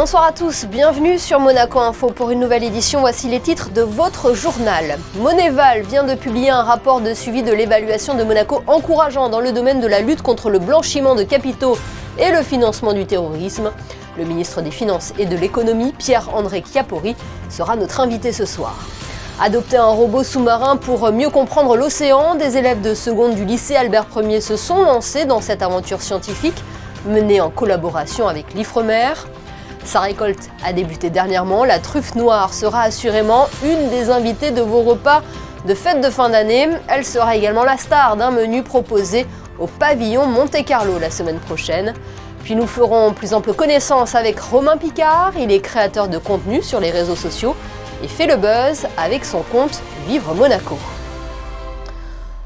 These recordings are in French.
Bonsoir à tous, bienvenue sur Monaco Info pour une nouvelle édition. Voici les titres de votre journal. Moneval vient de publier un rapport de suivi de l'évaluation de Monaco encourageant dans le domaine de la lutte contre le blanchiment de capitaux et le financement du terrorisme. Le ministre des Finances et de l'Économie, Pierre-André Chiappori, sera notre invité ce soir. Adopter un robot sous-marin pour mieux comprendre l'océan, des élèves de seconde du lycée Albert Ier se sont lancés dans cette aventure scientifique menée en collaboration avec l'Ifremer. Sa récolte a débuté dernièrement. La truffe noire sera assurément une des invitées de vos repas de fête de fin d'année. Elle sera également la star d'un menu proposé au pavillon Monte-Carlo la semaine prochaine. Puis nous ferons plus ample connaissance avec Romain Picard. Il est créateur de contenu sur les réseaux sociaux et fait le buzz avec son compte Vivre Monaco.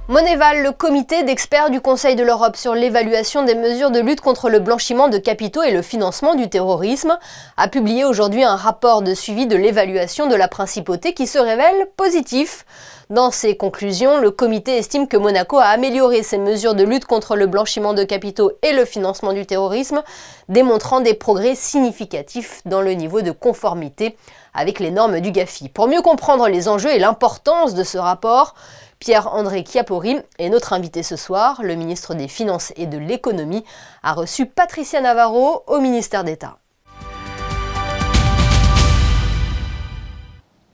Moneval, le comité d'experts du Conseil de l'Europe sur l'évaluation des mesures de lutte contre le blanchiment de capitaux et le financement du terrorisme, a publié aujourd'hui un rapport de suivi de l'évaluation de la principauté qui se révèle positif. Dans ses conclusions, le comité estime que Monaco a amélioré ses mesures de lutte contre le blanchiment de capitaux et le financement du terrorisme, démontrant des progrès significatifs dans le niveau de conformité avec les normes du GAFI. Pour mieux comprendre les enjeux et l'importance de ce rapport, Pierre-André Chiappori est notre invité ce soir. Le ministre des Finances et de l'Économie a reçu Patricia Navarro au ministère d'État.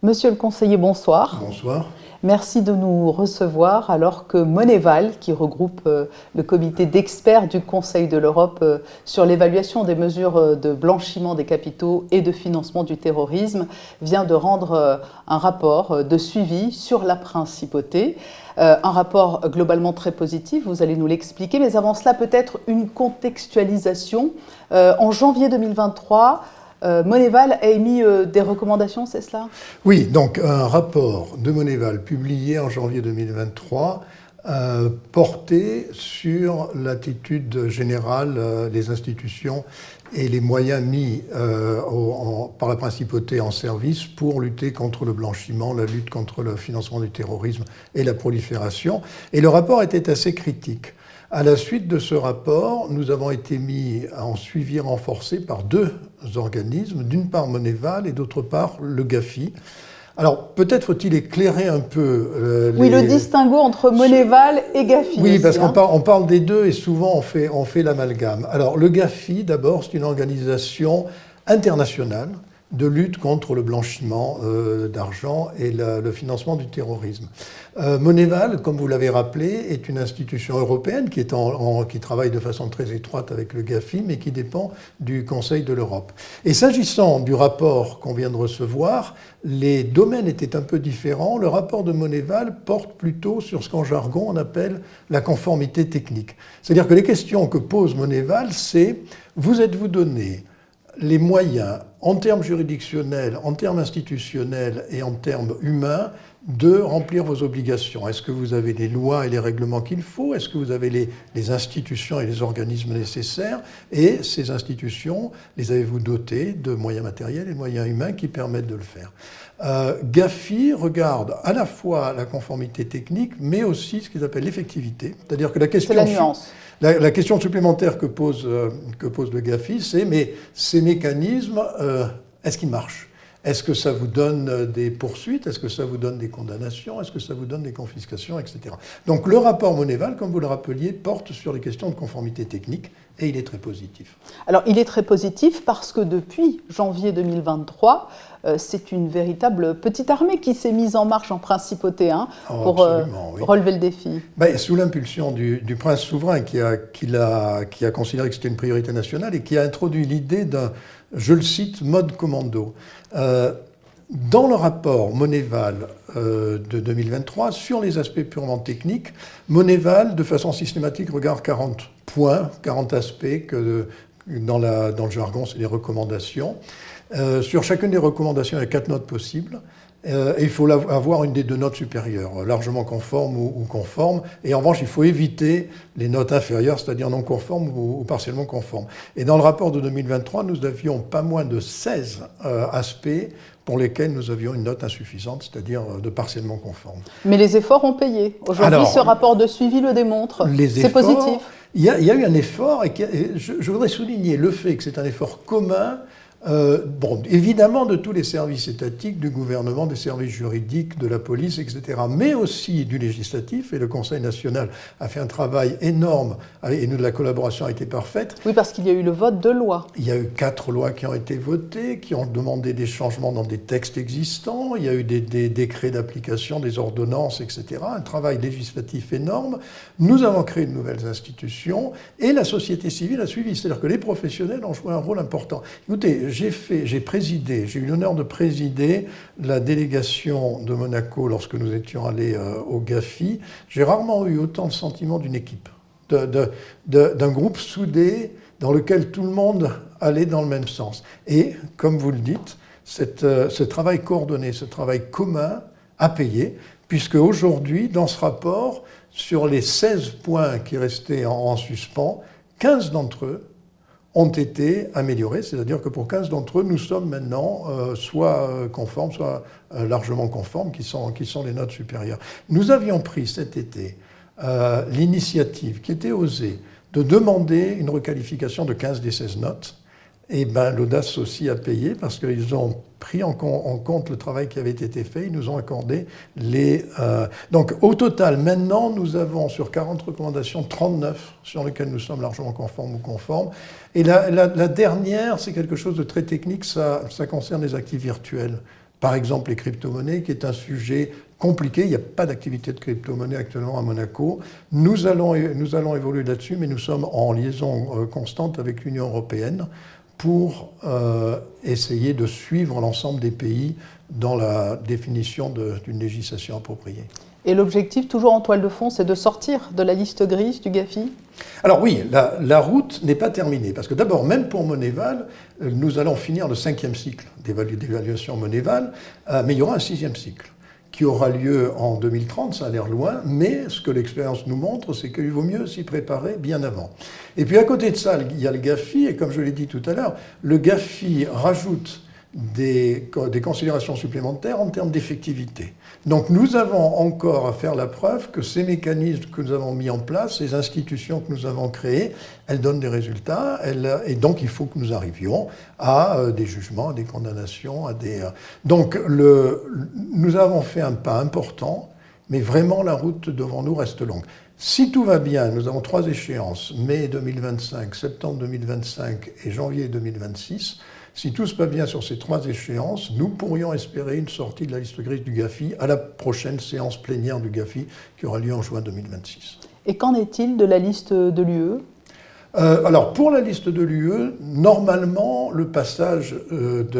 Monsieur le conseiller, bonsoir. Bonsoir. Merci de nous recevoir alors que Moneval, qui regroupe le comité d'experts du Conseil de l'Europe sur l'évaluation des mesures de blanchiment des capitaux et de financement du terrorisme, vient de rendre un rapport de suivi sur la principauté. Un rapport globalement très positif, vous allez nous l'expliquer, mais avant cela peut-être une contextualisation. En janvier 2023, Moneval a émis des recommandations, c'est cela ? Oui, donc un rapport de Moneval publié en janvier 2023 porté sur l'attitude générale des institutions et les moyens mis par la principauté en service pour lutter contre le blanchiment, la lutte contre le financement du terrorisme et la prolifération. Et le rapport était assez critique. À la suite de ce rapport, nous avons été mis en suivi renforcé par deux organismes, d'une part Moneval et d'autre part le GAFI. Alors peut-être faut-il éclairer un peu... Oui, le distinguo entre Moneval et GAFI. Oui, parce qu'on parle des deux et souvent on fait l'amalgame. Alors le GAFI, d'abord, c'est une organisation internationale de lutte contre le blanchiment d'argent et le financement du terrorisme. Moneval, comme vous l'avez rappelé, est une institution européenne qui travaille de façon très étroite avec le GAFI, mais qui dépend du Conseil de l'Europe. Et s'agissant du rapport qu'on vient de recevoir, les domaines étaient un peu différents. Le rapport de Moneval porte plutôt sur ce qu'en jargon on appelle la conformité technique. C'est-à-dire que les questions que pose Moneval, c'est vous êtes-vous donné les moyens en termes juridictionnels, en termes institutionnels et en termes humains de remplir vos obligations. Est-ce que vous avez les lois et les règlements qu'il faut ? Est-ce que vous avez les institutions et les organismes nécessaires ? Et ces institutions, les avez-vous dotées de moyens matériels et de moyens humains qui permettent de le faire ? GAFI regarde à la fois la conformité technique, mais aussi ce qu'ils appellent l'effectivité. C'est-à-dire que la question... C'est la nuance. La question supplémentaire que pose le GAFI, c'est mais ces mécanismes, est-ce qu'ils marchent ? Est-ce que ça vous donne des poursuites ? Est-ce que ça vous donne des condamnations ? Est-ce que ça vous donne des confiscations, etc. Donc le rapport Moneval, comme vous le rappeliez, porte sur les questions de conformité technique et il est très positif. Alors il est très positif parce que depuis janvier 2023, c'est une véritable petite armée qui s'est mise en marche en principauté pour oui, relever le défi. Sous l'impulsion du prince souverain qui a considéré que c'était une priorité nationale et qui a introduit l'idée d'un, je le cite, mode commando. Dans le rapport Moneval de 2023, sur les aspects purement techniques, Moneval, de façon systématique, regarde 40 points, 40 aspects que dans le jargon, c'est des recommandations. Sur chacune des recommandations, il y a 4 notes possibles. Et il faut avoir une des 2 notes supérieures, largement conforme ou conforme. Et en revanche, il faut éviter les notes inférieures, c'est-à-dire non conformes ou partiellement conformes. Et dans le rapport de 2023, nous avions pas moins de 16 aspects pour lesquels nous avions une note insuffisante, c'est-à-dire de partiellement conforme. Mais les efforts ont payé. Aujourd'hui, ce rapport de suivi le démontre. C'est positif. Il y a eu un effort, et je voudrais souligner le fait que c'est un effort commun Bon, évidemment de tous les services étatiques, du gouvernement, des services juridiques, de la police, etc., mais aussi du législatif, et le Conseil national a fait un travail énorme, et la collaboration a été parfaite. Oui, parce qu'il y a eu le vote de lois. Il y a eu 4 lois qui ont été votées, qui ont demandé des changements dans des textes existants, il y a eu des décrets d'application, des ordonnances, etc., un travail législatif énorme. Nous avons créé de nouvelles institutions, et la société civile a suivi, c'est-à-dire que les professionnels ont joué un rôle important. Écoutez, j'ai eu l'honneur de présider la délégation de Monaco lorsque nous étions allés au GAFI. J'ai rarement eu autant de sentiments d'une équipe, d'un groupe soudé dans lequel tout le monde allait dans le même sens. Et, comme vous le dites, ce travail coordonné, ce travail commun a payé, puisque aujourd'hui, dans ce rapport, sur les 16 points qui restaient en suspens, 15 d'entre eux ont été améliorés, c'est-à-dire que pour 15 d'entre eux, nous sommes maintenant soit conformes, soit largement conformes, qui sont les notes supérieures. Nous avions pris cet été l'initiative, qui était osée, de demander une requalification de 15 des 16 notes. Et bien, l'audace aussi a payé, parce qu'ils ont pris en compte le travail qui avait été fait, ils nous ont accordé les... Donc, au total, maintenant, nous avons sur 40 recommandations, 39 sur lesquelles nous sommes largement conformes ou conformes. Et la dernière, c'est quelque chose de très technique, ça concerne les actifs virtuels. Par exemple, les crypto-monnaies, qui est un sujet compliqué. Il n'y a pas d'activité de crypto-monnaie actuellement à Monaco. Nous allons évoluer là-dessus, mais nous sommes en liaison constante avec l'Union européenne pour essayer de suivre l'ensemble des pays dans la définition d'une législation appropriée. Et l'objectif, toujours en toile de fond, c'est de sortir de la liste grise du GAFI ? Alors oui, la route n'est pas terminée, parce que d'abord, même pour Moneval, nous allons finir le 5e cycle d'évaluation Moneval, mais il y aura un 6e cycle qui aura lieu en 2030, ça a l'air loin, mais ce que l'expérience nous montre, c'est qu'il vaut mieux s'y préparer bien avant. Et puis à côté de ça, il y a le GAFI, et comme je l'ai dit tout à l'heure, le GAFI rajoute des considérations supplémentaires en termes d'effectivité. Donc nous avons encore à faire la preuve que ces mécanismes que nous avons mis en place, ces institutions que nous avons créées, elles donnent des résultats, et donc il faut que nous arrivions à des jugements, à des condamnations, à des... Donc nous avons fait un pas important, mais vraiment la route devant nous reste longue. Si tout va bien, nous avons 3 échéances, mai 2025, septembre 2025 et janvier 2026. Si tout se passe bien sur ces 3 échéances, nous pourrions espérer une sortie de la liste grise du GAFI à la prochaine séance plénière du GAFI qui aura lieu en juin 2026. Et qu'en est-il de la liste de l'UE ? Alors, pour la liste de l'UE, normalement, le passage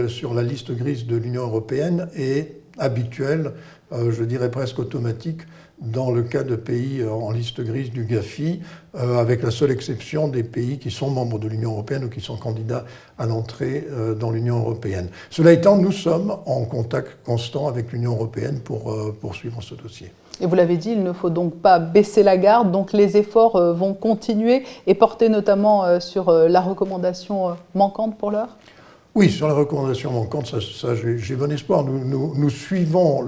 sur la liste grise de l'Union européenne est habituel, je dirais presque automatique, dans le cas de pays en liste grise du GAFI, avec la seule exception des pays qui sont membres de l'Union européenne ou qui sont candidats à l'entrée dans l'Union européenne. Cela étant, nous sommes en contact constant avec l'Union européenne pour poursuivre ce dossier. Et vous l'avez dit, il ne faut donc pas baisser la garde, donc les efforts vont continuer et porter notamment sur la recommandation manquante pour l'heure ? Oui, sur la recommandation manquante, ça j'ai bon espoir. Nous suivons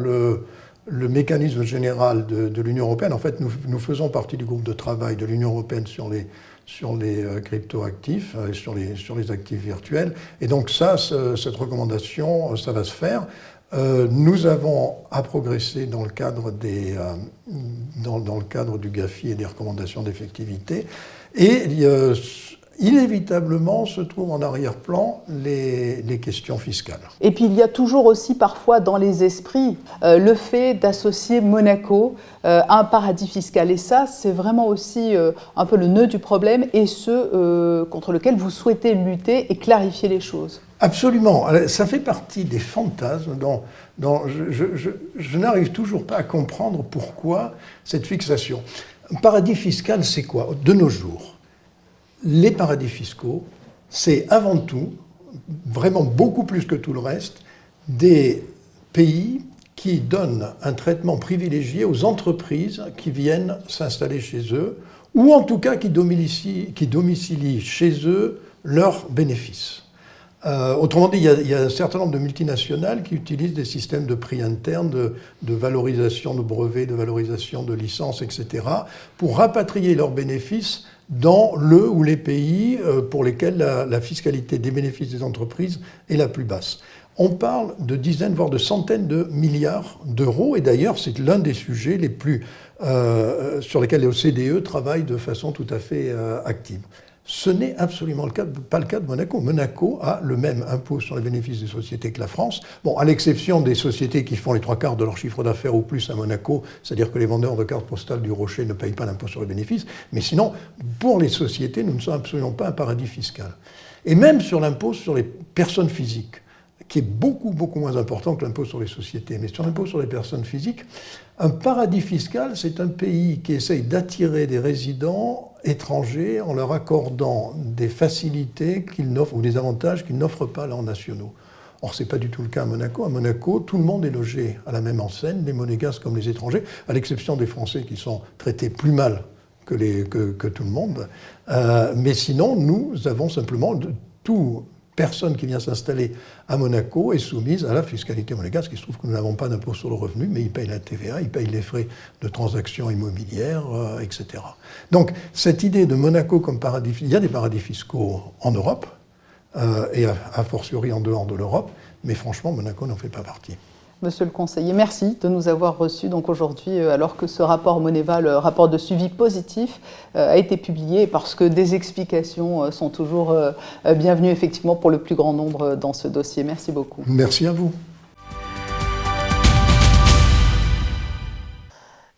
le mécanisme général de l'Union européenne. En fait, nous faisons partie du groupe de travail de l'Union européenne sur les crypto-actifs et sur les actifs virtuels. Et donc cette recommandation, ça va se faire. Nous avons à progresser dans le cadre du GAFI et des recommandations d'effectivité. Et inévitablement se trouvent en arrière-plan les questions fiscales. Et puis il y a toujours aussi parfois dans les esprits le fait d'associer Monaco à un paradis fiscal. Et ça, c'est vraiment aussi un peu le nœud du problème et ce contre lequel vous souhaitez lutter et clarifier les choses. Absolument. Ça fait partie des fantasmes dont je n'arrive toujours pas à comprendre pourquoi cette fixation. Un paradis fiscal, c'est quoi de nos jours? Les paradis fiscaux, c'est avant tout, vraiment beaucoup plus que tout le reste, des pays qui donnent un traitement privilégié aux entreprises qui viennent s'installer chez eux, ou en tout cas qui domicilient chez eux leurs bénéfices. Autrement dit, il y a un certain nombre de multinationales qui utilisent des systèmes de prix internes, de valorisation de brevets, de valorisation de licences, etc., pour rapatrier leurs bénéfices dans le ou les pays pour lesquels la fiscalité des bénéfices des entreprises est la plus basse. On parle de dizaines, voire de centaines de milliards d'euros, et d'ailleurs c'est l'un des sujets les plus, sur lesquels l'OCDE travaille de façon tout à fait active. Ce n'est absolument pas le cas de Monaco. Monaco a le même impôt sur les bénéfices des sociétés que la France. Bon, à l'exception des sociétés qui font les 3/4 de leur chiffre d'affaires ou plus à Monaco, c'est-à-dire que les vendeurs de cartes postales du Rocher ne payent pas l'impôt sur les bénéfices. Mais sinon, pour les sociétés, nous ne sommes absolument pas un paradis fiscal. Et même sur l'impôt sur les personnes physiques, qui est beaucoup moins important que l'impôt sur les sociétés. Mais sur l'impôt sur les personnes physiques, un paradis fiscal, c'est un pays qui essaye d'attirer des résidents étrangers en leur accordant des facilités qu'ils n'offrent ou des avantages qu'ils n'offrent pas à leurs nationaux. Or, ce n'est pas du tout le cas à Monaco. À Monaco, tout le monde est logé à la même enseigne, les monégasques comme les étrangers, à l'exception des Français qui sont traités plus mal que tout le monde. Mais sinon, nous avons simplement tout. Personne qui vient s'installer à Monaco est soumise à la fiscalité monégasque. Il se trouve que nous n'avons pas d'impôt sur le revenu, mais ils payent la TVA, ils payent les frais de transactions immobilières, etc. Donc, cette idée de Monaco comme paradis, il y a des paradis fiscaux en Europe, et a fortiori en dehors de l'Europe, mais franchement, Monaco n'en fait pas partie. Monsieur le conseiller, merci de nous avoir reçus donc aujourd'hui, alors que ce rapport Moneval, rapport de suivi positif, a été publié, parce que des explications sont toujours bienvenues effectivement pour le plus grand nombre dans ce dossier. Merci beaucoup. Merci à vous.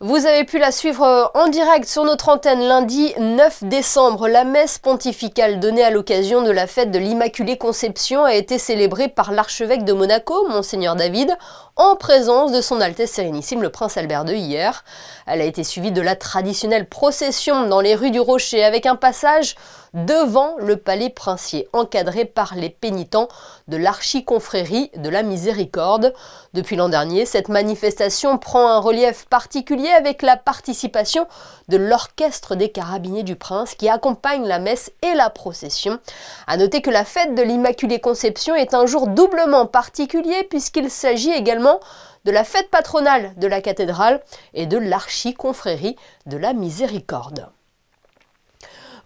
Vous avez pu la suivre en direct sur notre antenne lundi 9 décembre. La messe pontificale donnée à l'occasion de la fête de l'Immaculée Conception a été célébrée par l'archevêque de Monaco, Monseigneur David, en présence de son Altesse Sérénissime le Prince Albert II hier. Elle a été suivie de la traditionnelle procession dans les rues du Rocher avec un passage devant le palais princier, encadré par les pénitents de l'archiconfrérie de la Miséricorde. Depuis l'an dernier, cette manifestation prend un relief particulier avec la participation de l'orchestre des carabiniers du Prince qui accompagne la messe et la procession. À noter que la fête de l'Immaculée Conception est un jour doublement particulier puisqu'il s'agit également de la fête patronale de la cathédrale et de l'archiconfrérie de la Miséricorde.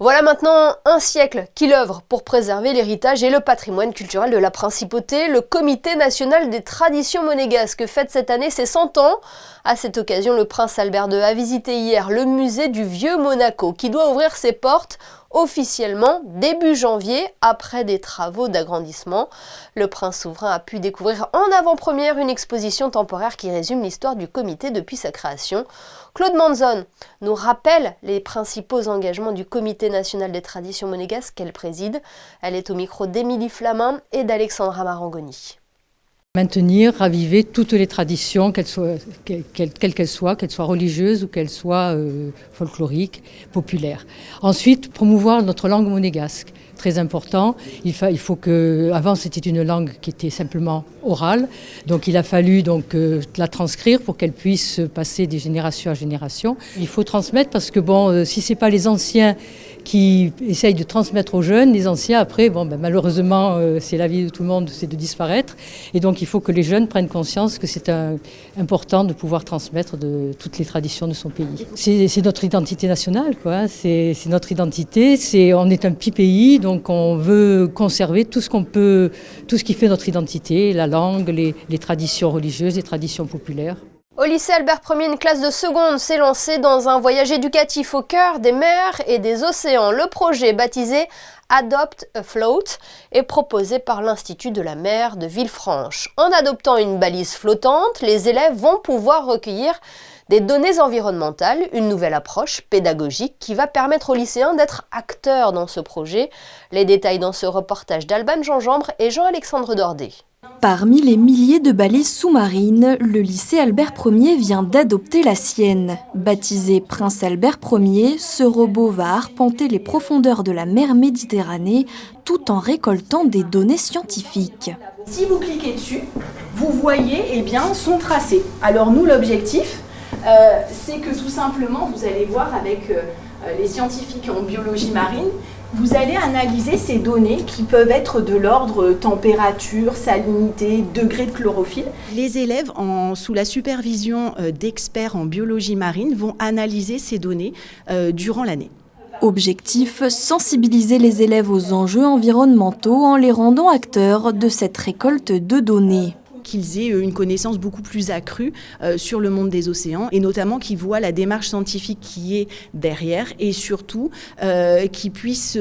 Voilà maintenant un siècle qu'il œuvre pour préserver l'héritage et le patrimoine culturel de la Principauté. Le Comité national des traditions monégasques fête cette année ses 100 ans. À cette occasion, le Prince Albert II a visité hier le musée du Vieux Monaco qui doit ouvrir ses portes officiellement début janvier après des travaux d'agrandissement. Le prince souverain a pu découvrir en avant-première une exposition temporaire qui résume l'histoire du comité depuis sa création. Claude Manzon nous rappelle les principaux engagements du Comité national des traditions monégasques qu'elle préside. Elle est au micro d'Émilie Flamin et d'Alexandra Marangoni. Maintenir, raviver toutes les traditions, quelles qu'elles soient religieuses ou qu'elles soient folkloriques, populaires. Ensuite, promouvoir notre langue monégasque. Très important. Il faut que, avant c'était une langue qui était simplement orale, donc il a fallu la transcrire pour qu'elle puisse passer de génération à génération. Il faut transmettre parce que si c'est pas les anciens qui essayent de transmettre aux jeunes, les anciens après, malheureusement c'est la vie de tout le monde, c'est de disparaître. Et donc il faut que les jeunes prennent conscience que c'est important de pouvoir transmettre toutes les traditions de son pays. C'est notre identité nationale, quoi. C'est notre identité. On est un petit pays. Donc on veut conserver tout ce qui fait notre identité, la langue, les traditions religieuses, les traditions populaires. Au lycée Albert Ier, une classe de seconde s'est lancée dans un voyage éducatif au cœur des mers et des océans. Le projet, baptisé Adopt a Float, est proposé par l'Institut de la mer de Villefranche. En adoptant une balise flottante, les élèves vont pouvoir recueillir des données environnementales, une nouvelle approche pédagogique qui va permettre aux lycéens d'être acteurs dans ce projet. Les détails dans ce reportage d'Alban Jean-Jambre et Jean-Alexandre Dordet. Parmi les milliers de balises sous-marines, le lycée Albert Ier vient d'adopter la sienne. Baptisé Prince Albert Ier, ce robot va arpenter les profondeurs de la mer Méditerranée tout en récoltant des données scientifiques. Si vous cliquez dessus, vous voyez son tracé. Alors nous, l'objectif, c'est que tout simplement, vous allez voir avec les scientifiques en biologie marine, vous allez analyser ces données qui peuvent être de l'ordre température, salinité, degré de chlorophylle. Les élèves, sous la supervision d'experts en biologie marine, vont analyser ces données durant l'année. Objectif, sensibiliser les élèves aux enjeux environnementaux en les rendant acteurs de cette récolte de données. Qu'ils aient une connaissance beaucoup plus accrue sur le monde des océans et notamment qu'ils voient la démarche scientifique qui est derrière et surtout qu'ils puissent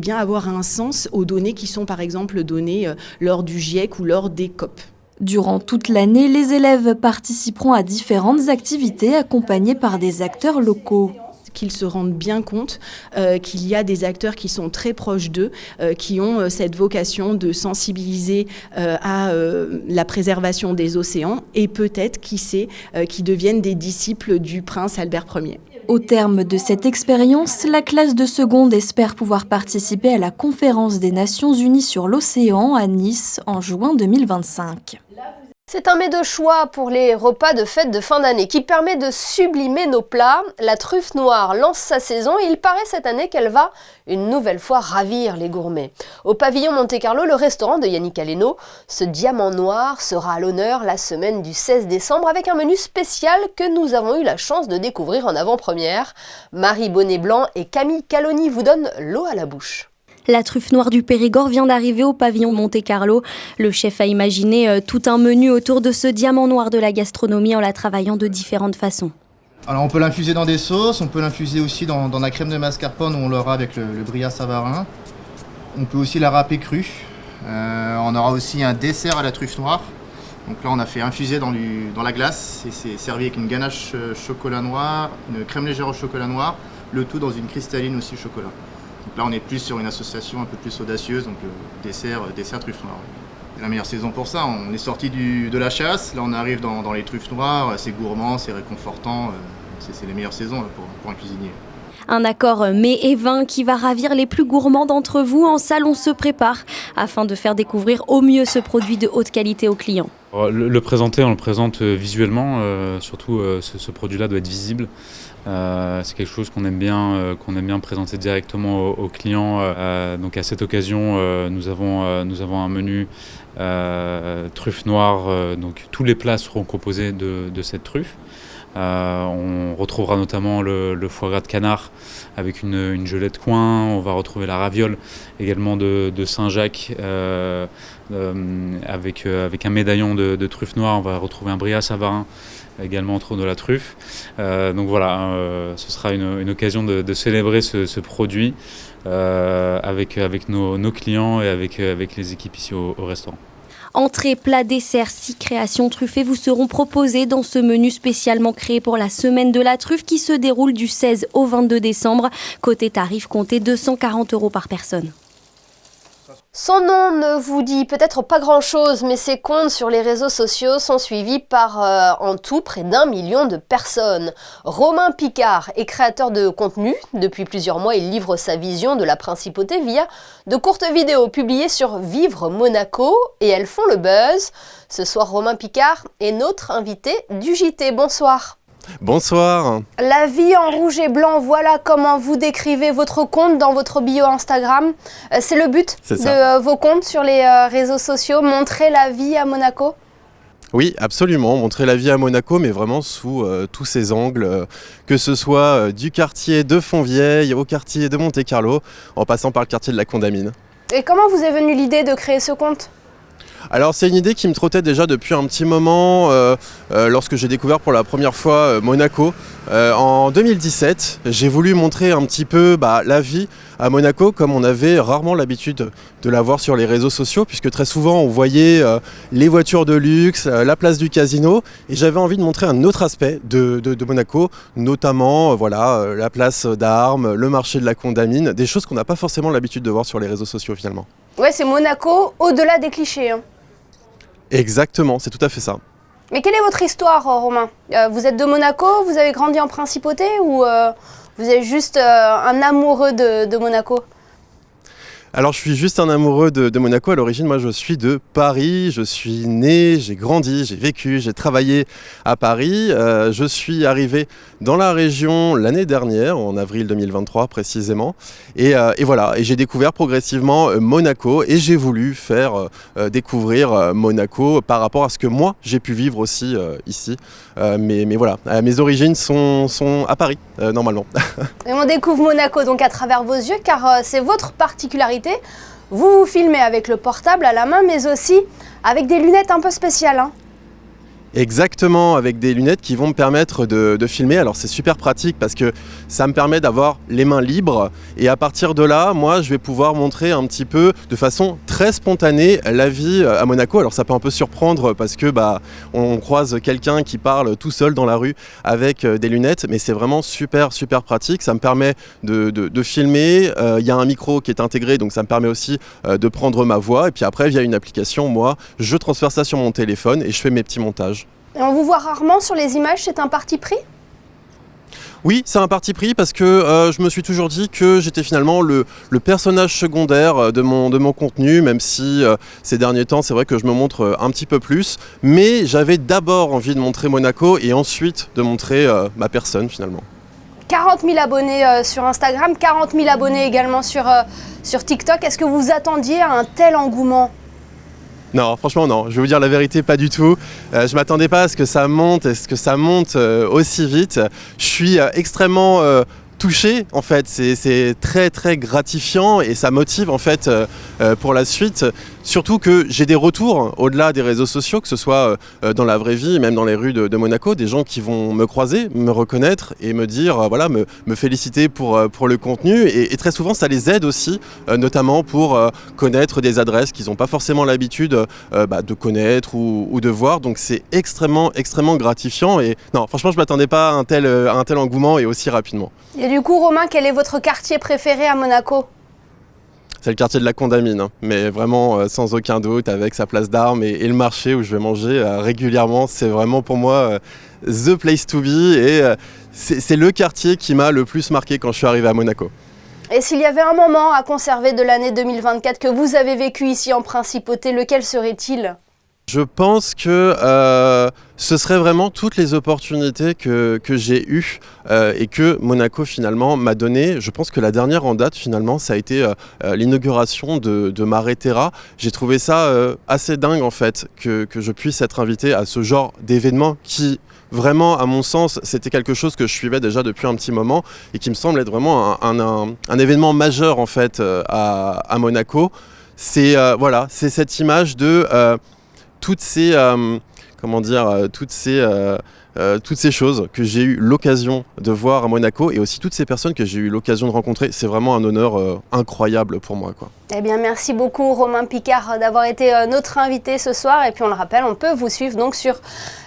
avoir un sens aux données qui sont par exemple données lors du GIEC ou lors des COP. Durant toute l'année, les élèves participeront à différentes activités accompagnés par des acteurs locaux. Qu'ils se rendent bien compte qu'il y a des acteurs qui sont très proches d'eux, qui ont cette vocation de sensibiliser à la préservation des océans et peut-être, qui sait, qui deviennent des disciples du prince Albert Ier. Au terme de cette expérience, la classe de seconde espère pouvoir participer à la conférence des Nations Unies sur l'océan à Nice en juin 2025. C'est un mets de choix pour les repas de fête de fin d'année qui permet de sublimer nos plats. La truffe noire lance sa saison et il paraît cette année qu'elle va une nouvelle fois ravir les gourmets. Au pavillon Monte-Carlo, le restaurant de Yannick Aleno, ce diamant noir sera à l'honneur la semaine du 16 décembre avec un menu spécial que nous avons eu la chance de découvrir en avant-première. Marie Bonnet-Blanc et Camille Caloni vous donnent l'eau à la bouche. La truffe noire du Périgord vient d'arriver au pavillon Monte-Carlo. Le chef a imaginé tout un menu autour de ce diamant noir de la gastronomie en la travaillant de différentes façons. Alors on peut l'infuser dans des sauces, on peut l'infuser aussi dans la crème de mascarpone où on l'aura avec le brillat savarin. On peut aussi la râper crue. On aura aussi un dessert à la truffe noire. Donc là on a fait infuser dans la glace et c'est servi avec une ganache chocolat noir, une crème légère au chocolat noir, le tout dans une cristalline aussi chocolat. Donc là, on est plus sur une association un peu plus audacieuse, donc dessert truffe noire. C'est la meilleure saison pour ça. On est sorti de la chasse, là on arrive dans les truffes noires, c'est gourmand, c'est réconfortant, c'est les meilleures saisons pour un cuisinier. Un accord mets et vin qui va ravir les plus gourmands d'entre vous. En salle, on se prépare afin de faire découvrir au mieux ce produit de haute qualité aux clients. Le présenter, on le présente visuellement, surtout ce produit-là doit être visible. C'est quelque chose qu'on aime bien présenter directement aux clients. Donc à cette occasion, nous avons un menu truffe noire. Donc tous les plats seront composés de cette truffe. On retrouvera notamment le foie gras de canard avec une gelée de coing. On va retrouver la raviole également de Saint-Jacques avec un médaillon de truffe noire. On va retrouver un brillat savarin également autour de la truffe. Donc voilà, ce sera une occasion de célébrer ce produit avec nos clients et avec les équipes ici au restaurant. Entrées, plats, desserts, 6 créations truffées vous seront proposées dans ce menu spécialement créé pour la semaine de la truffe qui se déroule du 16 au 22 décembre. Côté tarif, comptez 240 € par personne. Son nom ne vous dit peut-être pas grand-chose, mais ses comptes sur les réseaux sociaux sont suivis par en tout près d'1 million de personnes. Romain Picard est créateur de contenu. Depuis plusieurs mois, il livre sa vision de la principauté via de courtes vidéos publiées sur Vivre Monaco et elles font le buzz. Ce soir, Romain Picard est notre invité du JT. Bonsoir. Bonsoir. La vie en rouge et blanc, voilà comment vous décrivez votre compte dans votre bio Instagram. C'est le but de vos comptes sur les réseaux sociaux, montrer la vie à Monaco ? Oui, absolument, montrer la vie à Monaco, mais vraiment sous tous ses angles, que ce soit du quartier de Fontvieille au quartier de Monte-Carlo, en passant par le quartier de la Condamine. Et comment vous est venue l'idée de créer ce compte ? Alors c'est une idée qui me trottait déjà depuis un petit moment lorsque j'ai découvert pour la première fois Monaco. En 2017, j'ai voulu montrer un petit peu la vie à Monaco comme on avait rarement l'habitude de la voir sur les réseaux sociaux puisque très souvent on voyait les voitures de luxe, la place du casino et j'avais envie de montrer un autre aspect de Monaco, notamment la place d'Armes, le marché de la Condamine, des choses qu'on n'a pas forcément l'habitude de voir sur les réseaux sociaux finalement. Ouais, c'est Monaco au-delà des clichés. Exactement, c'est tout à fait ça. Mais quelle est votre histoire, Romain ? Vous êtes de Monaco, vous avez grandi en principauté ou vous êtes juste un amoureux de Monaco ? Alors je suis juste un amoureux de Monaco. À l'origine, moi je suis de Paris, je suis né, j'ai grandi, j'ai vécu, j'ai travaillé à Paris. Je suis arrivé dans la région l'année dernière, en avril 2023 précisément. Et voilà, et j'ai découvert progressivement Monaco et j'ai voulu faire découvrir Monaco par rapport à ce que moi j'ai pu vivre aussi ici. Mais voilà, mes origines sont à Paris normalement. Et on découvre Monaco donc à travers vos yeux car c'est votre particularité. Vous vous filmez avec le portable à la main mais aussi avec des lunettes un peu spéciales. Exactement, avec des lunettes qui vont me permettre de filmer. Alors c'est super pratique parce que ça me permet d'avoir les mains libres et à partir de là, moi je vais pouvoir montrer un petit peu de façon très spontanée la vie à Monaco. Alors ça peut un peu surprendre parce que on croise quelqu'un qui parle tout seul dans la rue avec des lunettes, mais c'est vraiment super pratique. Ça me permet de filmer. Il y a un micro qui est intégré, donc ça me permet aussi de prendre ma voix et puis après via une application, moi je transfère ça sur mon téléphone et je fais mes petits montages. Et on vous voit rarement sur les images, c'est un parti pris ? Oui, c'est un parti pris parce que je me suis toujours dit que j'étais finalement le personnage secondaire de mon contenu, même si ces derniers temps, c'est vrai que je me montre un petit peu plus. Mais j'avais d'abord envie de montrer Monaco et ensuite de montrer ma personne finalement. 40 000 abonnés sur Instagram, 40 000 abonnés également sur TikTok. Est-ce que vous attendiez à un tel engouement ? Non, franchement non, je vais vous dire la vérité, pas du tout. Je m'attendais pas à ce que ça monte, aussi vite. Je suis extrêmement touché en fait, c'est très gratifiant et ça motive en fait pour la suite. Surtout que j'ai des retours au-delà des réseaux sociaux, que ce soit dans la vraie vie, même dans les rues de Monaco, des gens qui vont me croiser, me reconnaître et me dire, me féliciter pour le contenu. Et très souvent, ça les aide aussi, notamment pour connaître des adresses qu'ils n'ont pas forcément l'habitude de connaître ou de voir. Donc c'est extrêmement gratifiant. Et non, franchement, je ne m'attendais pas à un tel engouement et aussi rapidement. Et du coup, Romain, quel est votre quartier préféré à Monaco ? C'est le quartier de la Condamine, mais vraiment sans aucun doute, avec sa place d'armes et le marché où je vais manger régulièrement. C'est vraiment pour moi the place to be et c'est le quartier qui m'a le plus marqué quand je suis arrivé à Monaco. Et s'il y avait un moment à conserver de l'année 2024 que vous avez vécu ici en Principauté, lequel serait-il ? Je pense que ce serait vraiment toutes les opportunités que j'ai eues et que Monaco finalement m'a donné. Je pense que la dernière en date finalement ça a été l'inauguration de Mare Terra. J'ai trouvé ça assez dingue en fait que je puisse être invité à ce genre d'événement qui vraiment à mon sens c'était quelque chose que je suivais déjà depuis un petit moment et qui me semble être vraiment un événement majeur en fait à Monaco. C'est c'est cette image de toutes ces choses que j'ai eu l'occasion de voir à Monaco et aussi toutes ces personnes que j'ai eu l'occasion de rencontrer. C'est vraiment un honneur incroyable pour moi, quoi. Eh bien, merci beaucoup Romain Picard d'avoir été notre invité ce soir. Et puis on le rappelle, on peut vous suivre donc sur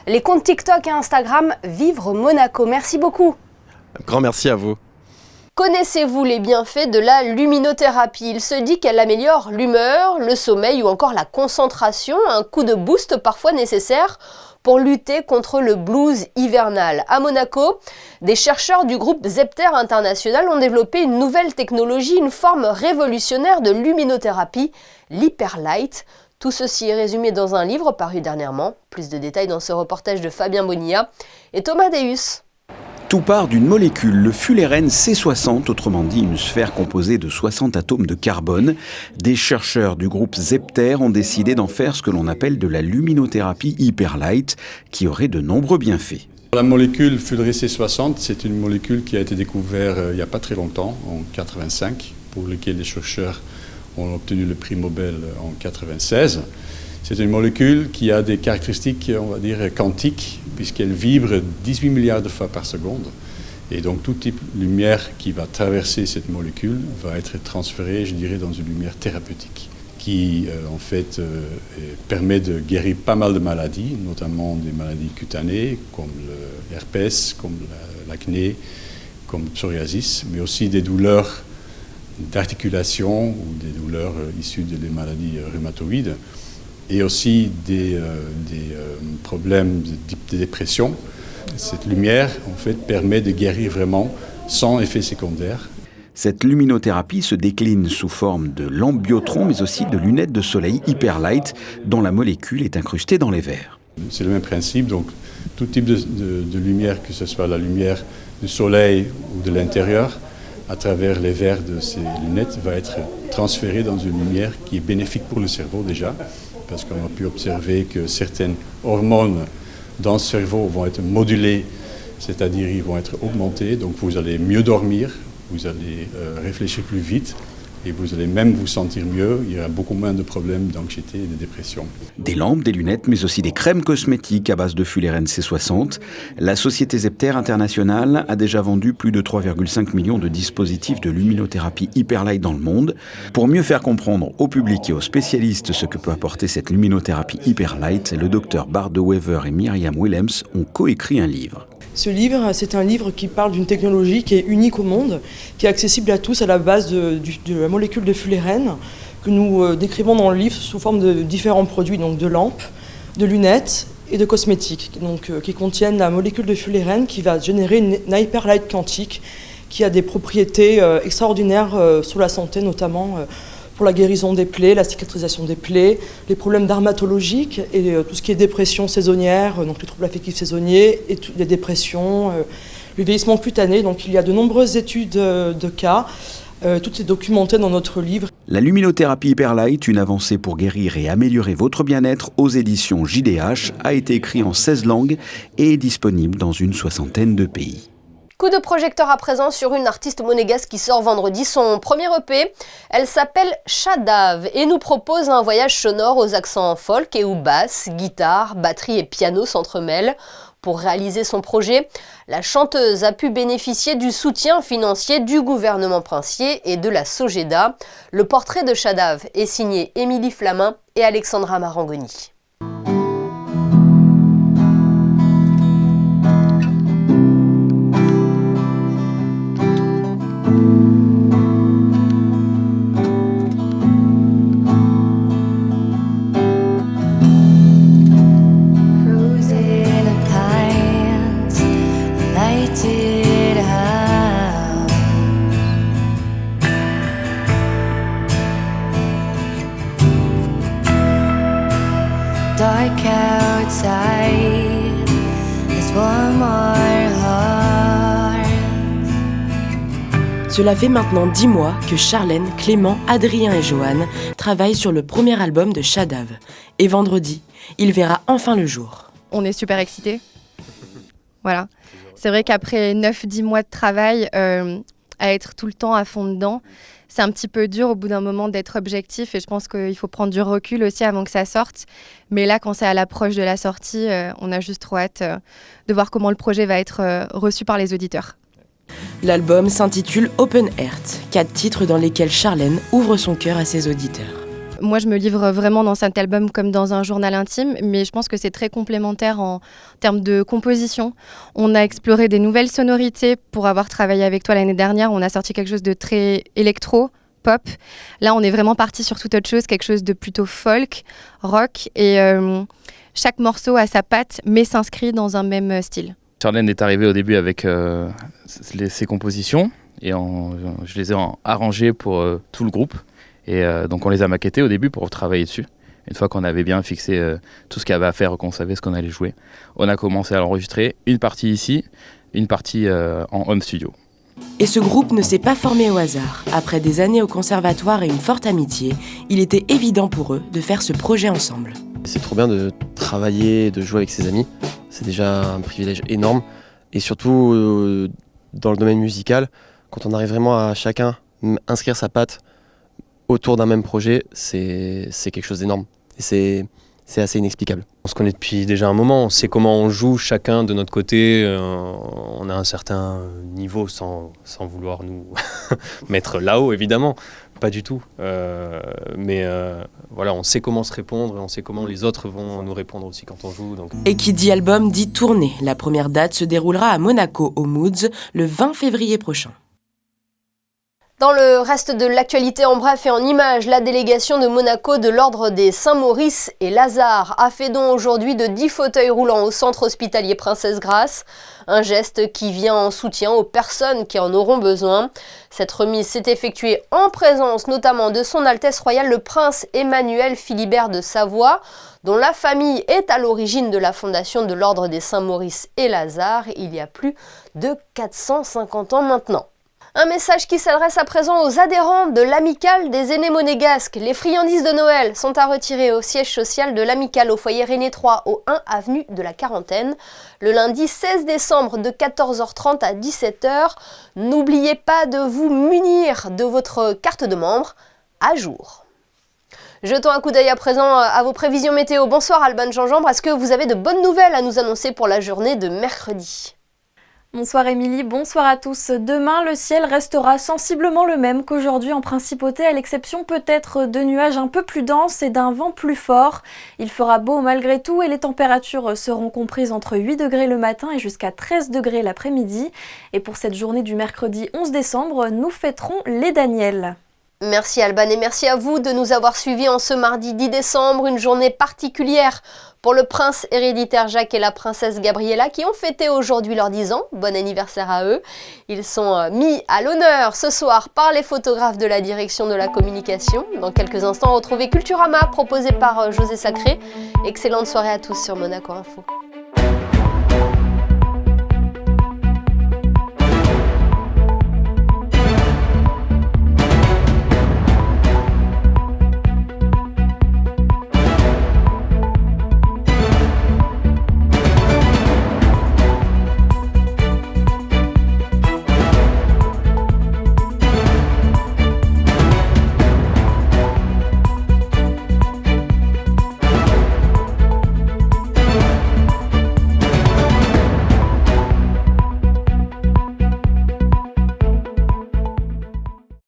les comptes TikTok et Instagram Vivre Monaco. Merci beaucoup. Grand merci à vous. Connaissez-vous les bienfaits de la luminothérapie ? Il se dit qu'elle améliore l'humeur, le sommeil ou encore la concentration, un coup de boost parfois nécessaire pour lutter contre le blues hivernal. À Monaco, des chercheurs du groupe Zepter International ont développé une nouvelle technologie, une forme révolutionnaire de luminothérapie, l'hyperlight. Tout ceci est résumé dans un livre paru dernièrement. Plus de détails dans ce reportage de Fabien Bonilla et Thomas Deus. Tout part d'une molécule, le fullerène C60, autrement dit une sphère composée de 60 atomes de carbone. Des chercheurs du groupe Zepter ont décidé d'en faire ce que l'on appelle de la luminothérapie hyperlight, qui aurait de nombreux bienfaits. La molécule fullerène C60, c'est une molécule qui a été découverte il n'y a pas très longtemps, en 1985, pour laquelle les chercheurs ont obtenu le prix Nobel en 1996. C'est une molécule qui a des caractéristiques, on va dire, quantiques, puisqu'elle vibre 18 milliards de fois par seconde. Et donc, tout type de lumière qui va traverser cette molécule va être transférée, je dirais, dans une lumière thérapeutique, qui, en fait, permet de guérir pas mal de maladies, notamment des maladies cutanées, comme l'herpès, comme l'acné, comme le psoriasis, mais aussi des douleurs d'articulation ou des douleurs issues des maladies rhumatoïdes. Et aussi des problèmes de dépression. Cette lumière, en fait, permet de guérir vraiment sans effet secondaire. Cette luminothérapie se décline sous forme de lampes Biotron, mais aussi de lunettes de soleil Hyperlight, dont la molécule est incrustée dans les verres. C'est le même principe, donc tout type de lumière, que ce soit la lumière du soleil ou de l'intérieur, à travers les verres de ces lunettes, va être transférée dans une lumière qui est bénéfique pour le cerveau déjà, parce qu'on a pu observer que certaines hormones dans le cerveau vont être modulées, c'est-à-dire ils vont être augmentés, donc vous allez mieux dormir, vous allez réfléchir plus vite et vous allez même vous sentir mieux, il y aura beaucoup moins de problèmes d'anxiété et de dépression. Des lampes, des lunettes, mais aussi des crèmes cosmétiques à base de fullerène C60. La société Zepter International a déjà vendu plus de 3,5 millions de dispositifs de luminothérapie Hyperlight dans le monde. Pour mieux faire comprendre au public et aux spécialistes ce que peut apporter cette luminothérapie Hyperlight, le docteur Bart De Wever et Myriam Willems ont coécrit un livre. Ce livre, c'est un livre qui parle d'une technologie qui est unique au monde, qui est accessible à tous à la base de la molécule de fullerène, que nous décrivons dans le livre sous forme de différents produits, donc de lampes, de lunettes et de cosmétiques, donc, qui contiennent la molécule de fullerène qui va générer une hyperlight quantique qui a des propriétés extraordinaires sur la santé, notamment pour la guérison des plaies, la cicatrisation des plaies, les problèmes dermatologiques et tout ce qui est dépression saisonnière, donc les troubles affectifs saisonniers, et les dépressions, le vieillissement cutané. Donc il y a de nombreuses études de cas, tout est documenté dans notre livre. La luminothérapie Hyperlight, une avancée pour guérir et améliorer votre bien-être aux éditions JDH, a été écrit en 16 langues et est disponible dans une 60aine de pays. Coup de projecteur à présent sur une artiste monégasque qui sort vendredi son premier EP. Elle s'appelle Shadav et nous propose un voyage sonore aux accents folk et où basse, guitare, batterie et piano s'entremêlent. Pour réaliser son projet, la chanteuse a pu bénéficier du soutien financier du gouvernement princier et de la Sogeda. Le portrait de Shadav est signé Émilie Flamin et Alexandra Marangoni. Cela fait maintenant 10 mois que Charlène, Clément, Adrien et Joanne travaillent sur le premier album de Shadav. Et vendredi, il verra enfin le jour. On est super excités. Voilà. C'est vrai qu'après 9-10 mois de travail, à être tout le temps à fond dedans, c'est un petit peu dur au bout d'un moment d'être objectif et je pense qu'il faut prendre du recul aussi avant que ça sorte. Mais là, quand c'est à l'approche de la sortie, on a juste trop hâte de voir comment le projet va être reçu par les auditeurs. L'album s'intitule Open Heart, 4 titres dans lesquels Charlène ouvre son cœur à ses auditeurs. Moi, je me livre vraiment dans cet album comme dans un journal intime, mais je pense que c'est très complémentaire en termes de composition. On a exploré des nouvelles sonorités pour avoir travaillé avec toi l'année dernière. On a sorti quelque chose de très électro, pop. Là, on est vraiment parti sur toute autre chose, quelque chose de plutôt folk, rock. Et chaque morceau a sa patte, mais s'inscrit dans un même style. Charlène est arrivée au début avec ses compositions et je les ai arrangées pour tout le groupe. Et donc on les a maquettées au début pour travailler dessus. Une fois qu'on avait bien fixé tout ce qu'il y avait à faire, qu'on savait ce qu'on allait jouer, on a commencé à l'enregistrer. Une partie ici, une partie en home studio. Et ce groupe ne s'est pas formé au hasard. Après des années au conservatoire et une forte amitié, il était évident pour eux de faire ce projet ensemble. C'est trop bien de travailler, de jouer avec ses amis. C'est déjà un privilège énorme. Et surtout, dans le domaine musical, quand on arrive vraiment à chacun inscrire sa patte autour d'un même projet, c'est quelque chose d'énorme. Et c'est assez inexplicable. On se connaît depuis déjà un moment, on sait comment on joue chacun de notre côté, on a un certain niveau sans vouloir nous mettre là-haut évidemment, pas du tout. Mais voilà, on sait comment se répondre et on sait comment les autres vont nous répondre aussi quand on joue. Donc. Et qui dit album dit tournée. La première date se déroulera à Monaco, au Moods, le 20 février prochain. Dans le reste de l'actualité en bref et en images, la délégation de Monaco de l'Ordre des Saint-Maurice et Lazare a fait don aujourd'hui de 10 fauteuils roulants au centre hospitalier Princesse Grace. Un geste qui vient en soutien aux personnes qui en auront besoin. Cette remise s'est effectuée en présence notamment de son Altesse Royale le Prince Emmanuel Philibert de Savoie, dont la famille est à l'origine de la fondation de l'Ordre des Saint-Maurice et Lazare il y a plus de 450 ans maintenant. Un message qui s'adresse à présent aux adhérents de l'Amicale des aînés monégasques. Les friandises de Noël sont à retirer au siège social de l'Amicale au foyer René 3 au 1 avenue de la Quarantaine le lundi 16 décembre de 14h30 à 17h. N'oubliez pas de vous munir de votre carte de membre à jour. Jetons un coup d'œil à présent à vos prévisions météo. Bonsoir Alban Jean-Jambre, est-ce que vous avez de bonnes nouvelles à nous annoncer pour la journée de mercredi ? Bonsoir Émilie, bonsoir à tous. Demain, le ciel restera sensiblement le même qu'aujourd'hui en principauté, à l'exception peut-être de nuages un peu plus denses et d'un vent plus fort. Il fera beau malgré tout et les températures seront comprises entre 8 degrés le matin et jusqu'à 13 degrés l'après-midi. Et pour cette journée du mercredi 11 décembre, nous fêterons les Daniels. Merci Alban et merci à vous de nous avoir suivis en ce mardi 10 décembre, une journée particulière pour le prince héréditaire Jacques et la princesse Gabriella qui ont fêté aujourd'hui leurs 10 ans. Bon anniversaire à eux. Ils sont mis à l'honneur ce soir par les photographes de la direction de la communication. Dans quelques instants, retrouvez Culturama proposé par José Sacré. Excellente soirée à tous sur Monaco Info.